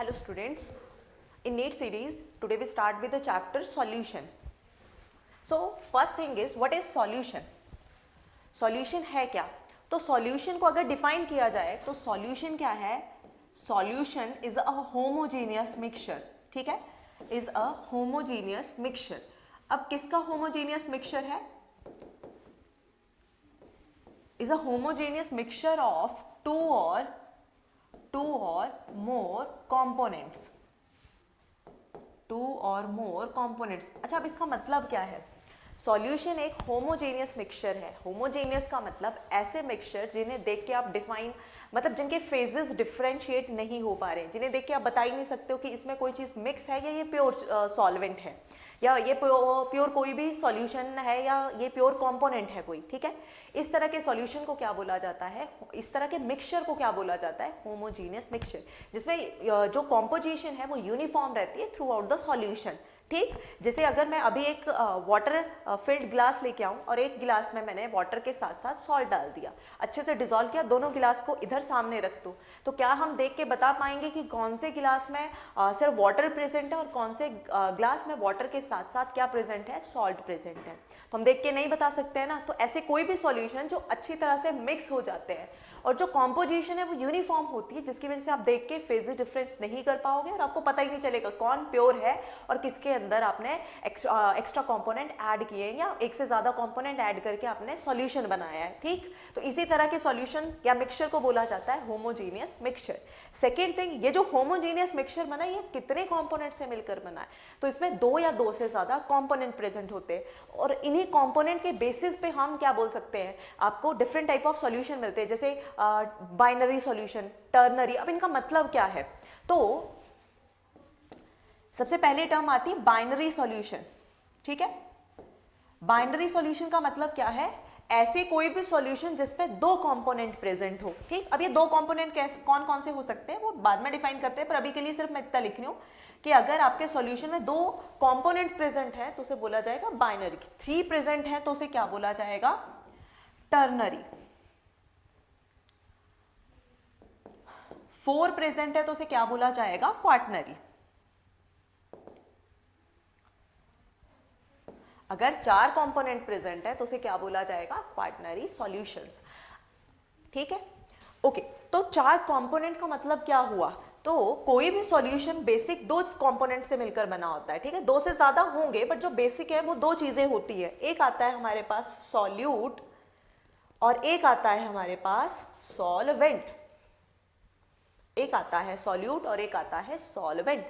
Hello students, in NEET series today we start with the chapter solution. So first thing is what is solution? Solution है क्या? तो solution को अगर define किया जाए तो solution क्या है? Solution is a homogeneous mixture, ठीक है? Is a homogeneous mixture. अब किसका homogeneous mixture है? Is a homogeneous mixture of two or more components. Two or more components. अच्छा, अब इसका मतलब क्या है? सॉल्यूशन एक होमोजेनियस मिक्सचर है. होमोजेनियस का मतलब ऐसे मिक्सचर जिन्हें देख के आप डिफाइन मतलब जिनके फेजेस डिफरेंशिएट नहीं हो पा रहे, जिन्हें देख के आप बता ही नहीं सकते हो कि इसमें कोई चीज़ मिक्स है या ये प्योर सॉल्वेंट है या ये प्योर कोई भी सॉल्यूशन है या ये प्योर कंपोनेंट है कोई, ठीक है. इस तरह के सॉल्यूशन को क्या बोला जाता है? इस तरह के मिक्सचर को क्या बोला जाता है? होमोजेनियस मिक्सचर, जिसमें जो कॉम्पोजिशन है वो यूनिफॉर्म रहती है थ्रू आउट द सॉल्यूशन. ठीक, जैसे अगर मैं अभी एक वाटर फिल्ड ग्लास लेके आऊँ और एक गिलास में मैंने वाटर के साथ साथ सॉल्ट डाल दिया, अच्छे से डिजोल्व किया, दोनों गिलास को इधर सामने रख दूँ, तो क्या हम देख के बता पाएंगे कि कौन से गिलास में सिर्फ वाटर प्रेजेंट है और कौन से ग्लास में वाटर के साथ साथ क्या प्रेजेंट है? सॉल्ट प्रेजेंट है. तो हम देख के नहीं बता सकते हैं ना. तो ऐसे कोई भी सॉल्यूशन जो अच्छी तरह से मिक्स हो जाते हैं और जो कॉम्पोजिशन है वो यूनिफॉर्म होती है, जिसकी वजह से आप देख के फेजेस डिफरेंस नहीं कर पाओगे और आपको पता ही नहीं चलेगा कौन प्योर है और किसके अंदर आपने एक्स्ट्रा कंपोनेंट ऐड किए हैं या एक से ज्यादा कंपोनेंट ऐड करके आपने सॉल्यूशन बनाया है. ठीक, तो इसी तरह के सॉल्यूशन या मिक्सचर को बोला जाता है होमोजेनियस मिक्सचर. सेकेंड थिंग, ये जो होमोजेनियस मिक्सचर बना है ये कितने कंपोनेंट से मिलकर बना है? तो इसमें दो या दो से ज्यादा कंपोनेंट प्रेजेंट होते हैं और इन्हीं कंपोनेंट के बेसिस पे हम क्या बोल सकते हैं, आपको डिफरेंट टाइप ऑफ सॉल्यूशन मिलते हैं, जैसे बाइनरी सॉल्यूशन, टर्नरी. अब इनका मतलब क्या है? तो सबसे पहले टर्म आती है बाइनरी सॉल्यूशन. ठीक है, बाइनरी सॉल्यूशन का मतलब क्या है? ऐसे कोई भी सॉल्यूशन जिसमें दो कंपोनेंट प्रेजेंट हो. ठीक, अब ये दो कंपोनेंट कौन कौन से हो सकते हैं वो बाद में डिफाइन करते हैं, पर अभी के लिए सिर्फ मैं इतना लिख रही हूं कि अगर आपके सॉल्यूशन में दो कंपोनेंट प्रेजेंट है तो उसे बोला जाएगा बाइनरी. थ्री प्रेजेंट है तो उसे क्या बोला जाएगा? टर्नरी. फोर प्रेजेंट है तो उसे क्या बोला जाएगा? क्वाटनरी. अगर चार कंपोनेंट प्रेजेंट है तो उसे क्या बोला जाएगा? Quaternary solutions. ठीक है, ओके. तो चार कंपोनेंट का मतलब क्या हुआ? तो कोई भी सॉल्यूशन बेसिक दो कंपोनेंट से मिलकर बना होता है. ठीक है, दो से ज्यादा होंगे बट जो बेसिक है वो दो चीजें होती है. एक आता है हमारे पास सॉल्यूट और एक आता है हमारे पास सॉल्वेंट. एक आता है सॉल्यूट और एक आता है सॉल्वेंट.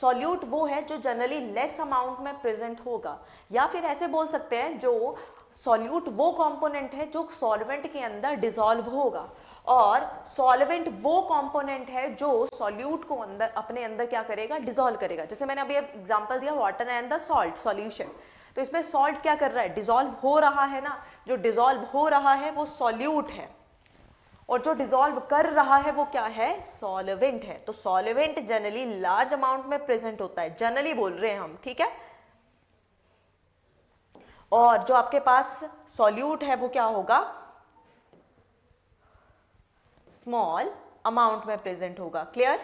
सॉल्यूट वो है जो जनरली लेस अमाउंट में प्रेजेंट होगा, या फिर ऐसे बोल सकते हैं जो सॉल्यूट वो कंपोनेंट है जो सॉल्वेंट के अंदर डिसॉल्व होगा, और सॉल्वेंट वो कंपोनेंट है जो सॉल्यूट को अंदर अपने अंदर क्या करेगा? डिसॉल्व करेगा. जैसे मैंने अभी एग्जांपल दिया water and the salt solution, तो इसमें सॉल्ट क्या कर रहा है? डिसॉल्व हो रहा है ना. जो डिसॉल्व हो रहा है वो सॉल्यूट है और जो डिसॉल्व कर रहा है वो क्या है? सॉल्वेंट है. तो सॉल्वेंट जनरली लार्ज अमाउंट में प्रेजेंट होता है, जनरली बोल रहे हैं हम. ठीक है, और जो आपके पास सॉल्यूट है वो क्या होगा? स्मॉल अमाउंट में प्रेजेंट होगा. क्लियर?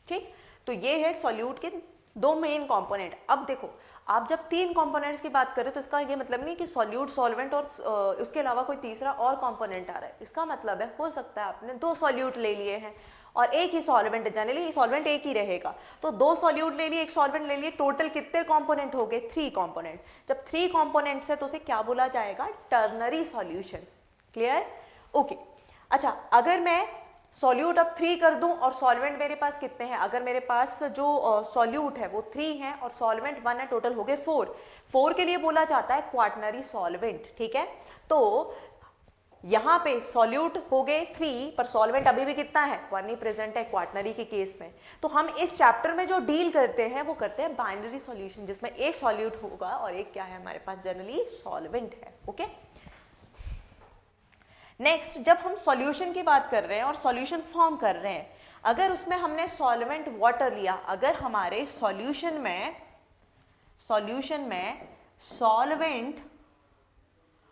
ठीक, तो ये है सॉल्यूट के दो मेन कंपोनेंट. अब देखो, आप जब तीन कंपोनेंट्स की बात करें तो इसका ये मतलब नहीं कि सॉल्यूट, सॉल्वेंट और उसके अलावा कोई तीसरा और कंपोनेंट आ रहा है. इसका मतलब है हो सकता है आपने दो सॉल्यूट ले लिए हैं और एक ही सॉल्वेंट, जनरली सॉल्वेंट एक ही रहेगा, तो दो सॉल्यूट ले लिए, एक सॉल्वेंट ले लिए, टोटल कितने कंपोनेंट हो गए? Three component. जब थ्री कंपोनेंट्स है तो उसे क्या बोला जाएगा? Ternary solution. क्लियर? ओके. अच्छा, अगर मैं सॉल्यूट अब 3 कर दूं और सॉल्वेंट मेरे पास कितने हैं? अगर मेरे पास जो सॉल्यूट है वो 3 है और सॉल्वेंट 1 है, टोटल हो गए 4. 4 के लिए बोला जाता है क्वाटनरी सॉल्वेंट. ठीक है, तो यहां पे सॉल्यूट हो गए 3 पर सॉल्वेंट अभी भी कितना है? 1 ही प्रेजेंट है क्वाटनरी के केस में. तो हम इस चैप्टर में जो डील करते हैं वो करते हैं बाइनरी सॉल्यूशन, जिसमें एक सॉल्यूट होगा और एक क्या है हमारे पास? जनरली सॉल्वेंट है. ओके, नेक्स्ट, जब हम सॉल्यूशन की बात कर रहे हैं और सॉल्यूशन फॉर्म कर रहे हैं, अगर उसमें हमने सॉल्वेंट वाटर लिया, अगर हमारे सॉल्यूशन में सॉल्वेंट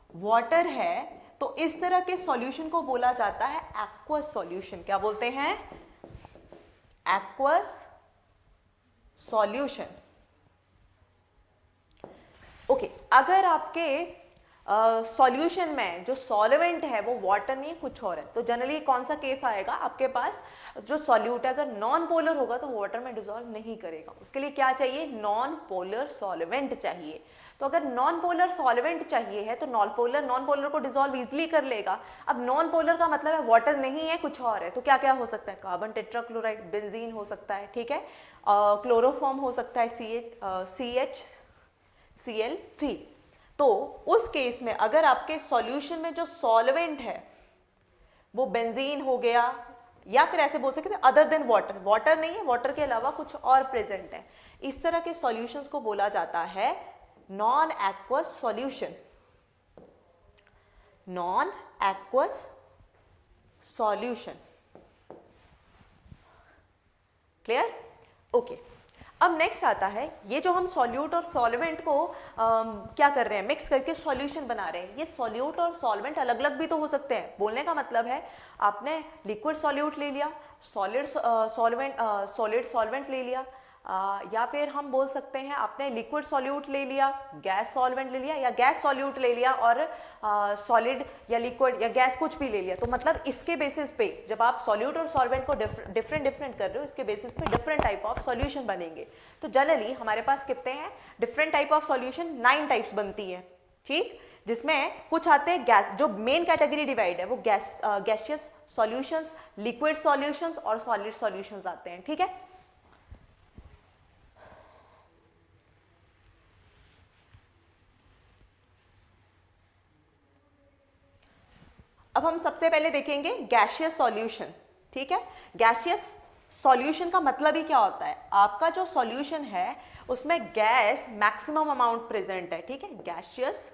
वाटर है तो इस तरह के सॉल्यूशन को बोला जाता है एक्वस सॉल्यूशन. क्या बोलते हैं? Aqueous solution. ओके, अगर आपके सॉल्यूशन में जो सॉल्वेंट है वो वाटर नहीं कुछ और है, तो जनरली कौन सा केस आएगा आपके पास, जो सॉल्यूट है अगर नॉन पोलर होगा तो वाटर में डिसॉल्व नहीं करेगा, उसके लिए क्या चाहिए, नॉन पोलर सॉल्वेंट चाहिए। तो अगर नॉन पोलर सॉल्वेंट चाहिए है तो नॉन पोलर को डिसॉल्व इजिली कर लेगा। अब नॉन पोलर का मतलब है वाटर नहीं है कुछ और है, तो क्या क्या हो सकता है, कार्बन टेट्राक्लोराइड, बेंजीन हो सकता है, ठीक है, क्लोरोफॉर्म हो सकता है, CHCl3। तो उस केस में अगर आपके सॉल्यूशन में जो सॉल्वेंट है वो बेंजीन हो गया, या फिर ऐसे बोल सकते हैं अदर देन वाटर, वाटर नहीं है, वाटर के अलावा कुछ और प्रेजेंट है, इस तरह के सॉल्यूशंस को बोला जाता है non aqueous solution. Non aqueous solution, clear? Okay, अब नेक्स्ट आता है, ये जो हम सॉल्यूट और सॉल्वेंट को क्या कर रहे हैं, मिक्स करके सॉल्यूशन बना रहे हैं। ये सॉल्यूट और सॉल्वेंट अलग अलग भी तो हो सकते हैं। बोलने का मतलब है आपने लिक्विड सॉल्यूट ले लिया, सॉलिड सॉल्वेंट ले लिया, या फिर हम बोल सकते हैं आपने लिक्विड सॉल्यूट ले लिया, गैस सॉल्वेंट ले लिया, या गैस सॉल्यूट ले लिया और सॉलिड या लिक्विड या गैस कुछ भी ले लिया। तो मतलब इसके बेसिस पे जब आप सॉल्यूट और सॉल्वेंट को डिफरेंट कर रहे हो, इसके बेसिस पे डिफरेंट टाइप ऑफ सॉल्यूशन बनेंगे। तो जनरली हमारे पास कितने हैं different type of solution, 9 types बनती है, ठीक, जिसमें कुछ आते हैं गैस, जो मेन कैटेगरी डिवाइड है वो गैसियस सॉल्यूशंस, लिक्विड सॉल्यूशंस और सॉलिड सॉल्यूशंस आते हैं, ठीक है। अब हम सबसे पहले देखेंगे गैसियस सॉल्यूशन, ठीक है। गैसियस सॉल्यूशन का मतलब ही क्या होता है, आपका जो सॉल्यूशन है उसमें गैस मैक्सिमम अमाउंट प्रेजेंट है, ठीक है। गैसियस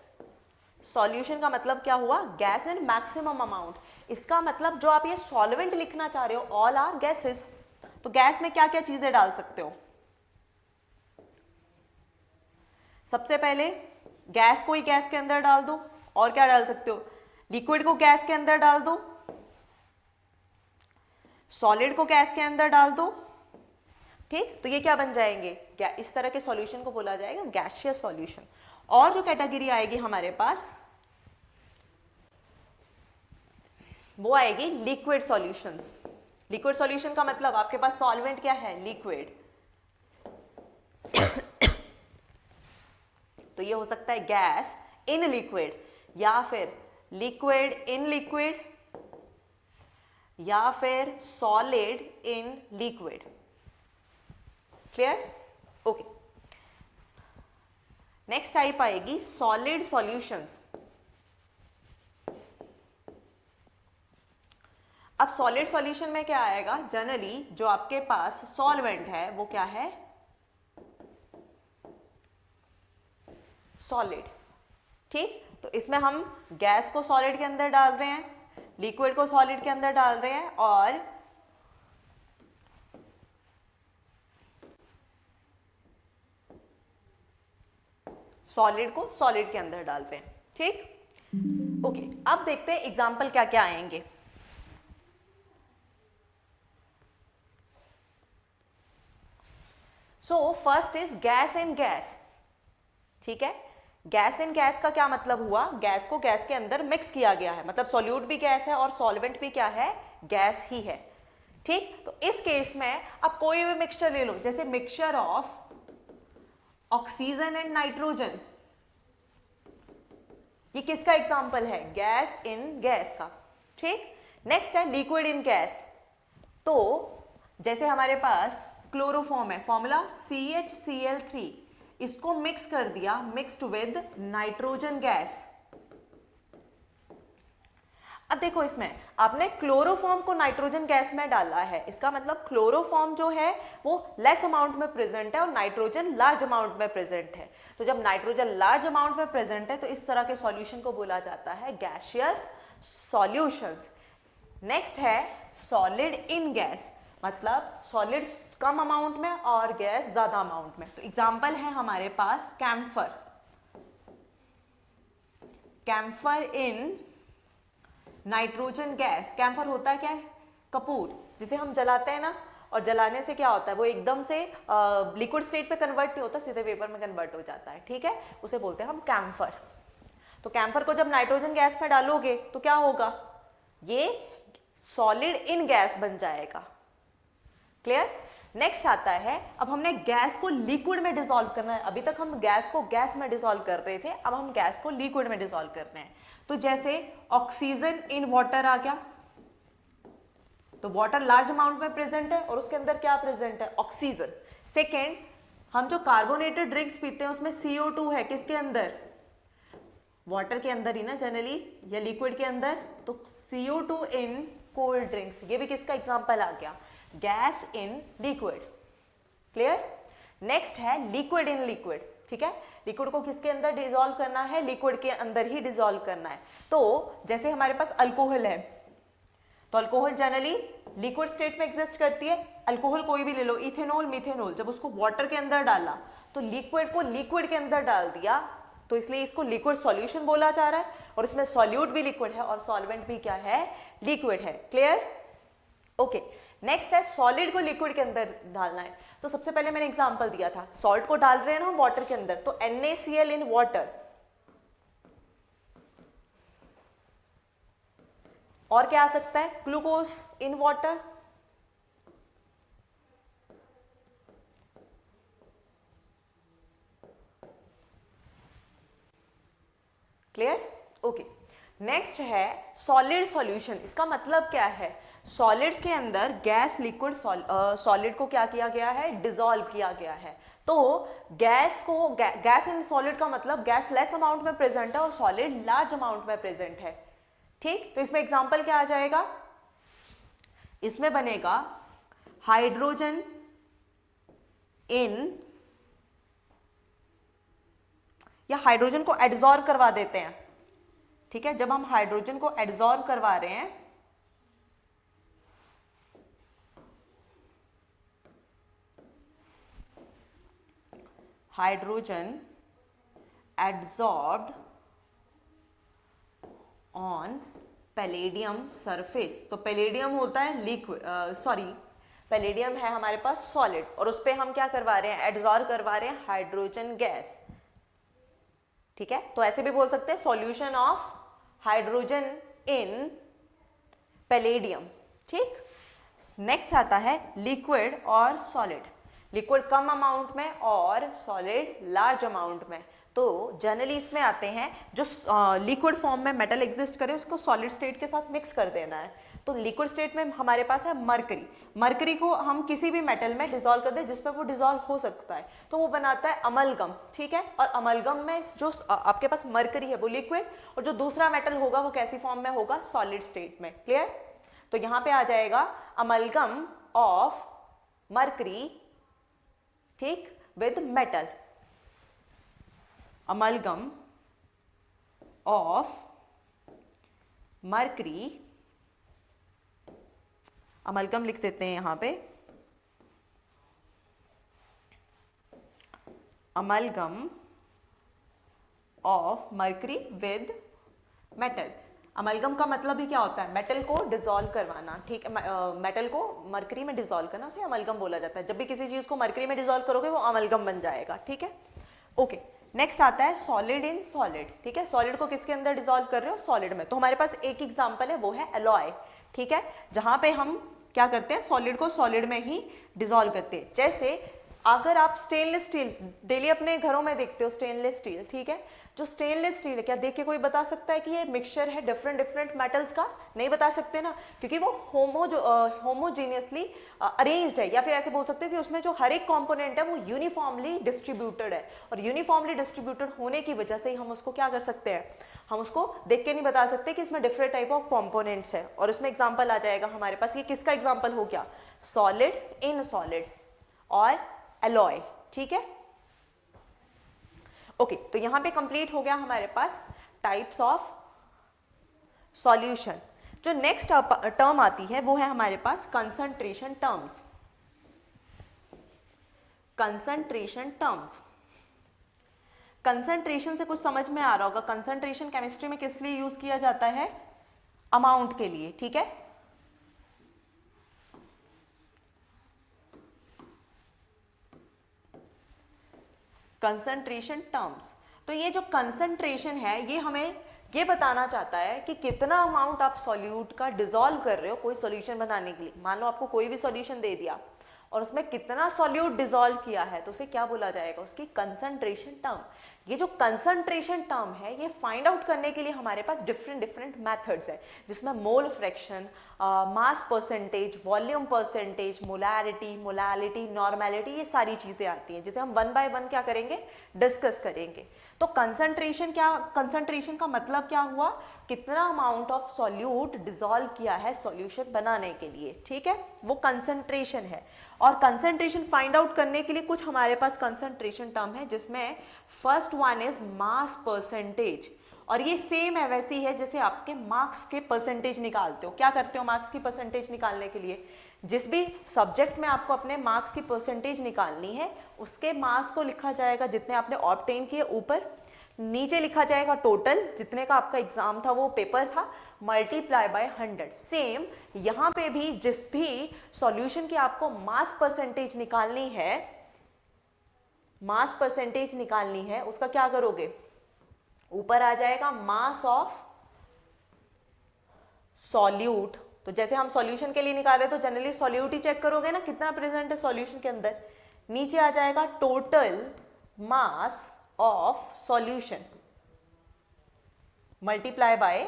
सॉल्यूशन का मतलब क्या हुआ, गैस इन मैक्सिमम अमाउंट। इसका मतलब जो आप ये सॉल्वेंट लिखना चाह रहे हो, ऑल आर गैसेस, तो गैस में क्या क्या चीजें डाल सकते हो, सबसे पहले गैस को ही गैस के अंदर डाल दो, और क्या डाल सकते हो, लिक्विड को गैस के अंदर डाल दो, सॉलिड को गैस के अंदर डाल दो, ठीक। तो ये क्या बन जाएंगे, क्या इस तरह के सॉल्यूशन को बोला जाएगा गैसियस सॉल्यूशन। और जो कैटेगरी आएगी हमारे पास वो आएगी लिक्विड सॉल्यूशंस। लिक्विड सॉल्यूशन का मतलब आपके पास सॉल्वेंट क्या है, लिक्विड। तो ये हो सकता है गैस इन लिक्विड, या फिर लिक्विड इन लिक्विड, या फिर solid in liquid, clear? Okay, next type आएगी सॉलिड सॉल्यूशंस। अब सॉलिड सॉल्यूशन में क्या आएगा, जनरली जो आपके पास सॉल्वेंट है वो क्या है, सॉलिड, ठीक। तो इसमें हम गैस को सॉलिड के अंदर डाल रहे हैं, लिक्विड को सॉलिड के अंदर डाल रहे हैं, और सॉलिड को सॉलिड के अंदर डाल रहे हैं, ठीक। ओके, अब देखते हैं एग्जाम्पल क्या क्या आएंगे। So first is gas in gas, ठीक है। गैस इन गैस का क्या मतलब हुआ, गैस को गैस के अंदर मिक्स किया गया है, मतलब सॉल्यूट भी गैस है और सॉल्वेंट भी क्या है, गैस ही है, ठीक। तो इस केस में आप कोई भी मिक्सचर ले लो, जैसे mixture of oxygen and nitrogen, ये किसका एग्जांपल है, गैस इन गैस का, ठीक। नेक्स्ट है लिक्विड इन गैस, तो जैसे हमारे पास क्लोरोफॉर्म है, फॉर्मूला CHCl3, इसको मिक्स कर दिया, मिक्स्ड विद नाइट्रोजन गैस। अब देखो इसमें आपने क्लोरोफॉर्म को नाइट्रोजन गैस में डाला है, इसका मतलब क्लोरोफॉर्म जो है वो लेस अमाउंट में प्रेजेंट है और नाइट्रोजन लार्ज अमाउंट में प्रेजेंट है। तो जब नाइट्रोजन लार्ज अमाउंट में प्रेजेंट है तो इस तरह के सॉल्यूशन को बोला जाता है गैसियस सॉल्यूशंस। नेक्स्ट है सॉलिड इन गैस, मतलब सॉलिड कम अमाउंट में और गैस ज्यादा अमाउंट में। तो एग्जांपल है हमारे पास camphor, camphor in nitrogen gas. Camphor होता है क्या है, कपूर जिसे हम जलाते हैं ना, और जलाने से क्या होता है, वो एकदम से लिक्विड स्टेट पे कन्वर्ट नहीं होता, सीधे वेपर में कन्वर्ट हो जाता है, ठीक है, उसे बोलते हैं हम कैम्फर। तो कैम्फर को जब नाइट्रोजन गैस में डालोगे तो क्या होगा, ये सॉलिड इन गैस बन जाएगा। क्लियर। नेक्स्ट आता है, अब हमने गैस को लिक्विड में डिसॉल्व करना है। अभी तक हम गैस को गैस में डिसॉल्व कर रहे थे, अब हम गैस को लिक्विड में डिसॉल्व कर रहे हैं। तो जैसे ऑक्सीजन इन वाटर आ गया, तो वाटर लार्ज अमाउंट में प्रेजेंट है और उसके अंदर क्या प्रेजेंट है, ऑक्सीजन। सेकेंड, हम जो कार्बोनेटेड ड्रिंक्स पीते हैं उसमें CO2 है, किसके अंदर, वाटर के अंदर ही ना जनरली, या लिक्विड के अंदर। तो CO2 इन कोल्ड ड्रिंक्स, ये भी किसका एग्जांपल आ गया, gas in liquid. Clear. Next है लिक्विड इन लिक्विड, ठीक है, लिक्विड को किसके अंदर डिसॉल्व करना है, लिक्विड के अंदर ही डिसॉल्व करना है। तो जैसे हमारे पास अल्कोहल है, तो अल्कोहल जनरली लिक्विड स्टेट में एग्जिस्ट करती है। अल्कोहल कोई भी ले लो, इथेनॉल, मिथेनॉल, जब उसको वाटर के अंदर डाला तो लिक्विड को लिक्विड के अंदर डाल दिया, तो इसलिए इसको लिक्विड सॉल्यूशन बोला जा रहा है। और इसमें सॉल्यूट भी लिक्विड है और सॉल्वेंट भी क्या है, लिक्विड है। क्लियर। ओके। नेक्स्ट है सॉलिड को लिक्विड के अंदर डालना है। तो सबसे पहले मैंने एग्जांपल दिया था, सॉल्ट को डाल रहे हैं ना हम वाटर के अंदर, तो NaCl इन वाटर। और क्या आ सकता है, glucose in water. Clear. Okay. Next है सॉलिड सॉल्यूशन। इसका मतलब क्या है, सॉलिड्स के अंदर गैस लिक्विड सॉलिड को क्या किया गया है, डिसॉल्व किया गया है। तो गैस को गैस इन सॉलिड का मतलब गैस लेस अमाउंट में प्रेजेंट है और सॉलिड लार्ज अमाउंट में प्रेजेंट है। ठीक, तो इसमें एग्जांपल क्या आ जाएगा, इसमें बनेगा हाइड्रोजन इन, या हाइड्रोजन को एडजॉर्ब करवा देते हैं। ठीक है, जब हम हाइड्रोजन को एडजॉर्ब करवा रहे हैं, हाइड्रोजन एडजॉर्ब्ड ऑन पैलेडियम सरफेस। तो पैलेडियम होता है लिक्विड, सॉरी पैलेडियम है हमारे पास सॉलिड, और उस पर हम क्या करवा रहे हैं, एडजॉर्ब करवा रहे हैं हाइड्रोजन गैस। ठीक है, तो ऐसे भी बोल सकते हैं solution of hydrogen in palladium. ठीक। नेक्स्ट आता है लिक्विड और सॉलिड। लिक्विड कम अमाउंट में और सॉलिड लार्ज अमाउंट में। तो जनरली इसमें आते हैं जो लिक्विड फॉर्म में मेटल एग्जिस्ट करे उसको सॉलिड स्टेट के साथ मिक्स कर देना है। तो लिक्विड स्टेट में हमारे पास है मरकरी। मरकरी को हम किसी भी मेटल में डिसॉल्व कर दे जिसमें वो डिसॉल्व हो सकता है, तो वो बनाता है अमलगम। ठीक है, और अमलगम में जो आपके पास मरकरी है वो लिक्विड, और जो दूसरा मेटल होगा वो कैसी फॉर्म में होगा, सॉलिड स्टेट में। क्लियर। तो यहां पे आ जाएगा अमलगम ऑफ मरकरी, ठीक, with metal. Amalgam of mercury, amalgam लिख देते हैं यहां पे, amalgam of mercury with metal. Amalgam का मतलब ही क्या होता है, मेटल को डिसॉल्व करवाना। ठीक है, मेटल को मरकरी में डिसॉल्व करना, उसे अमलगम बोला जाता है। जब भी किसी चीज को मरकरी में डिसॉल्व करोगे वो अमलगम बन जाएगा। ठीक है, ओके। नेक्स्ट आता है सॉलिड इन सॉलिड। ठीक है, सॉलिड को किसके अंदर डिसॉल्व कर रहे हो, सॉलिड में। तो हमारे पास एक एग्जांपल है, वो है एलॉय। ठीक है, जहां पे हम क्या करते हैं, सॉलिड को सॉलिड में ही डिसॉल्व करते हैं। जैसे अगर आप स्टेनलेस स्टील डेली अपने घरों में देखते हो, स्टेनलेस स्टील, ठीक है, जो स्टेनलेस स्टील है, क्या देख के कोई बता सकता है कि ये मिक्सचर है डिफरेंट डिफरेंट मेटल्स का? नहीं बता सकते ना, क्योंकि वो होमोजीनियसली अरेंज्ड है, या फिर ऐसे बोल सकते हो कि उसमें जो हर एक कंपोनेंट है वो यूनिफॉर्मली डिस्ट्रीब्यूटेड है। और यूनिफॉर्मली डिस्ट्रीब्यूटेड होने की वजह से ही हम उसको क्या कर सकते हैं, हम उसको देख के नहीं बता सकते कि इसमें डिफरेंट टाइप ऑफ कंपोनेंट्स है। और उसमें एग्जाम्पल आ जाएगा हमारे पास, ये किसका एग्जाम्पल हो गया, सॉलिड इन सॉलिड और एलॉय। ठीक है, ओके। तो यहां पे कंप्लीट हो गया हमारे पास टाइप्स ऑफ सॉल्यूशन। जो नेक्स्ट टर्म आती है वो है हमारे पास concentration terms. Concentration terms, concentration से कुछ समझ में आ रहा होगा। कंसंट्रेशन केमिस्ट्री में किस लिए यूज किया जाता है, अमाउंट के लिए। ठीक है, कंसंट्रेशन टर्म्स। तो ये जो कंसंट्रेशन है ये हमें ये बताना चाहता है कि कितना अमाउंट आप सॉल्यूट का डिसॉल्व कर रहे हो कोई सॉल्यूशन बनाने के लिए। मान लो आपको कोई भी सॉल्यूशन दे दिया और उसमें कितना सॉल्यूट डिसॉल्व किया है तो उसे क्या बोला जाएगा, उसकी कंसंट्रेशन टर्म। ये जो कंसंट्रेशन टर्म है ये फाइंड आउट करने के लिए हमारे पास डिफरेंट मेथड्स है, जिसमें mole fraction, mass percentage, volume percentage, molarity, normality, ये सारी चीजें आती हैं जिसे हम वन बाय वन क्या करेंगे, डिस्कस करेंगे। तो कंसंट्रेशन का मतलब क्या हुआ, कितना अमाउंट ऑफ सॉल्यूट डिसॉल्व किया है सॉल्यूशन बनाने के लिए, ठीक है, वो कंसंट्रेशन है। और कंसंट्रेशन फाइंड आउट करने के लिए कुछ हमारे पास कंसंट्रेशन टर्म है, जिसमें first one is mass percentage, और ये सेम है वैसी है जैसे आपके मार्क्स के परसेंटेज निकालते हो। क्या करते हो मार्क्स की परसेंटेज निकालने के लिए, जिस भी सब्जेक्ट में आपको अपने मार्क्स की परसेंटेज निकालनी है उसके मार्क्स को लिखा जाएगा जितने आपने ऑब्टेन किए ऊपर, नीचे लिखा जाएगा टोटल जितने का आपका एग्जाम था वो पेपर था, मल्टीप्लाई बाय 100। सेम यहां पे भी जिस भी सॉल्यूशन की आपको मास परसेंटेज निकालनी है उसका क्या करोगे, ऊपर आ जाएगा मास ऑफ सॉल्यूट। तो जैसे हम सॉल्यूशन के लिए निकाल रहे तो जनरली सॉल्यूट ही चेक करोगे ना कितना प्रेजेंट है सॉल्यूशन के अंदर, नीचे आ जाएगा total mass of solution multiply by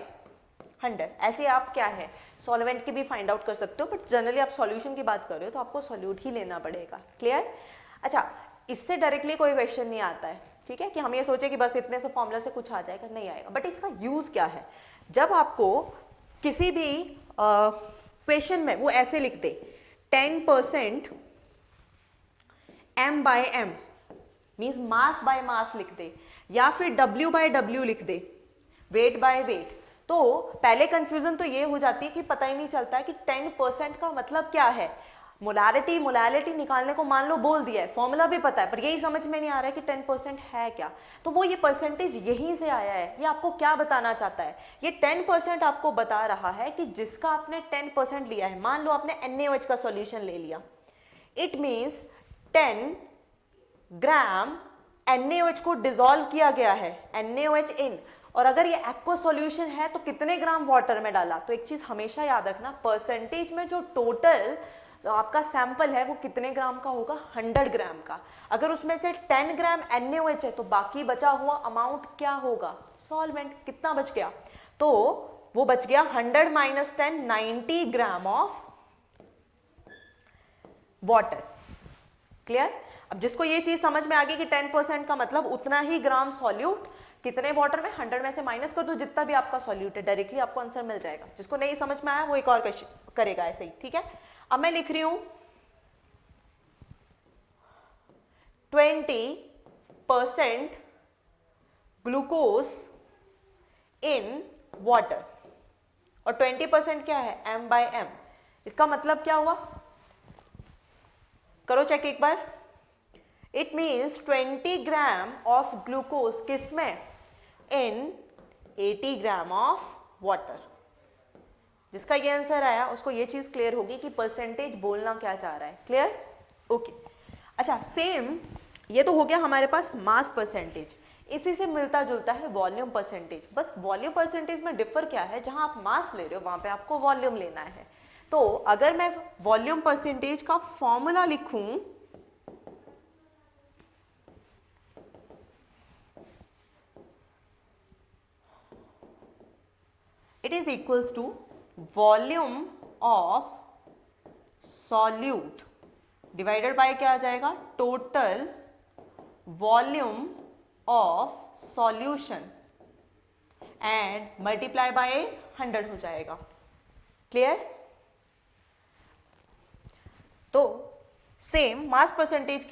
100। ऐसे आप क्या है सॉल्वेंट की भी फाइंड आउट कर सकते हो, बट जनरली आप सॉल्यूशन की बात कर रहे हो तो आपको सॉल्यूट ही लेना पड़ेगा। क्लियर? अच्छा, इससे डायरेक्टली कोई क्वेश्चन नहीं आता है, ठीक है, कि हम ये सोचे कि बस इतने से फॉर्मूला से कुछ आ जाएगा, नहीं आएगा। बट इसका यूज क्या है, जब आपको किसी भी क्वेश्चन में वो ऐसे लिख दे 10% m by m means mass by mass लिख दे, या फिर w by w लिख दे, वेट बाय वेट, तो पहले कंफ्यूजन तो ये हो जाती है कि पता ही नहीं चलता है कि 10% का मतलब क्या है। मोलारिटी निकालने को मान लो बोल दिया है, फॉर्मूला भी पता है, पर यही समझ में नहीं आ रहा है कि 10% है क्या। तो वो ये परसेंटेज यहीं से आया है। ये आपको क्या बताना चाहता है, ये 10% आपको बता रहा है कि जिसका आपने 10% लिया है, मान लो आपने NaOH का सॉल्यूशन ले लिया, इट मीन्स 10 ग्राम NaOH को डिसॉल्व किया गया है, NaOH इन, और अगर ये एक्वा सॉल्यूशन है तो कितने ग्राम वाटर में डाला। तो एक चीज हमेशा याद रखना, परसेंटेज में जो टोटल आपका सैंपल है वो कितने ग्राम का होगा, 100 ग्राम का। अगर उसमें से 10 ग्राम NaOH है तो बाकी बचा हुआ अमाउंट क्या होगा, सॉल्वेंट। कितना बच गया, तो वो बच गया 100 minus 10, 90 gram of water. Clear? अब जिसको ये चीज समझ में आ गई कि 10% का मतलब उतना ही ग्राम सॉल्यूट कितने वाटर में, 100 में से माइनस कर दो जितना भी आपका सॉल्यूट है, डायरेक्टली आपको आंसर मिल जाएगा। जिसको नहीं समझ में आया वो एक और क्वेश्चन करेगा ऐसे ही, ठीक है। अब मैं लिख रही हूं 20% ग्लूकोज इन वाटर, और 20% क्या है, m by m। इसका मतलब क्या हुआ, करो चेक एक बार। It means 20 gram of glucose किसमें, इन 80 ग्राम ऑफ वाटर। जिसका ये आंसर आया उसको ये चीज क्लियर होगी कि परसेंटेज बोलना क्या चाह रहा है। क्लियर? ओके। अच्छा, सेम ये तो हो गया हमारे पास मास परसेंटेज, इसी से मिलता जुलता है वॉल्यूम परसेंटेज। बस वॉल्यूम परसेंटेज में डिफर क्या है, जहां आप मास ले रहे हो वहां पे आपको वॉल्यूम लेना है। तो अगर मैं वॉल्यूम परसेंटेज का फॉर्मूला लिखूं, it is equals to volume of solute divided by क्या आ जाएगा, total volume of solution and multiply by 100 हो जाएगा। क्लियर? तो सेम मास परसेंटेज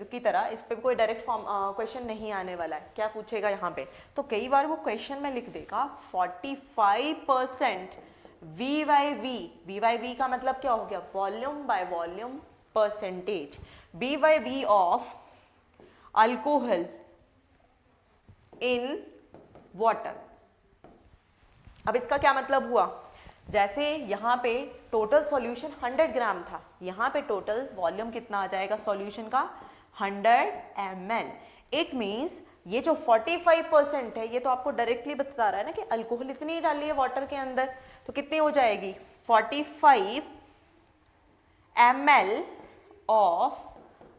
की तरह इस पे कोई डायरेक्ट फॉर्म क्वेश्चन नहीं आने वाला है। क्या पूछेगा यहाँ पे, तो कई बार वो क्वेश्चन में लिख देगा 45% V बाई वी का मतलब क्या हो गया, volume by volume percentage, B by V of alcohol in water. अब इसका क्या मतलब हुआ, जैसे यहाँ पे टोटल सॉल्यूशन 100 ग्राम था, यहाँ पे टोटल वॉल्यूम कितना आ जाएगा सॉल्यूशन का, 100 ml। इट मीन्स ये जो 45% है ये तो आपको डायरेक्टली बता रहा है ना कि अल्कोहल इतनी डाली है वाटर के अंदर, तो कितनी हो जाएगी 45 ml of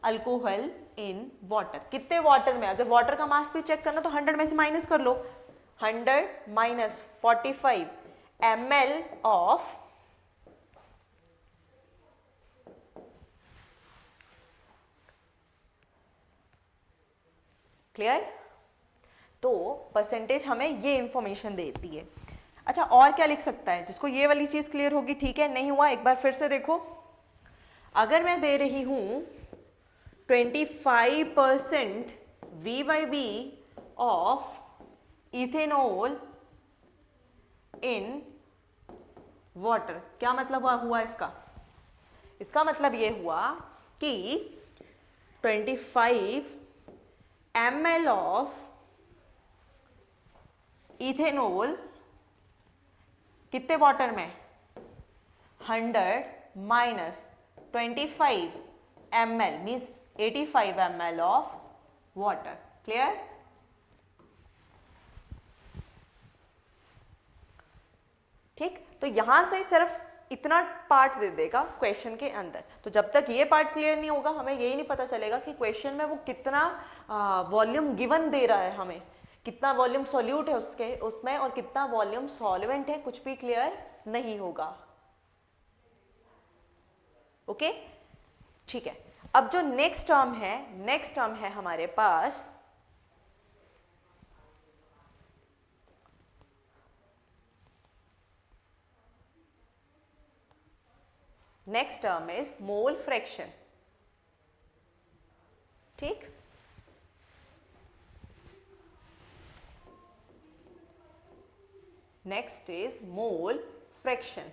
alcohol in water. कितने वाटर में, अगर वाटर का मास भी चेक करना तो 100 में से माइनस कर लो, 100 माइनस 45 ml ऑफ क्लियर। तो परसेंटेज हमें ये इंफॉर्मेशन देती है। अच्छा और क्या लिख सकता है, जिसको ये वाली चीज क्लियर होगी, ठीक है, नहीं हुआ एक बार फिर से देखो। अगर मैं दे रही हूं 25% V/B of ethanol in water, क्या मतलब हुआ इसका? इसका मतलब ये हुआ कि 25 ml ऑफ इथेनॉल कितने वाटर में, 100 minus 25 ml means 85 ml of water. Clear? ठीक, तो यहां से सिर्फ इतना पार्ट दे देगा क्वेश्चन के अंदर। तो जब तक ये पार्ट क्लियर नहीं होगा हमें यही नहीं पता चलेगा कि क्वेश्चन में वो कितना वॉल्यूम गिवन दे रहा है, हमें कितना वॉल्यूम सॉल्यूट है उसमें और कितना वॉल्यूम सॉल्वेंट है, कुछ भी क्लियर नहीं होगा। ओके, ठीक है। अब जो नेक्स्ट टर्म है हमारे पास next term is mole fraction. ठीक, नेक्स्ट इज मोल फ्रैक्शन।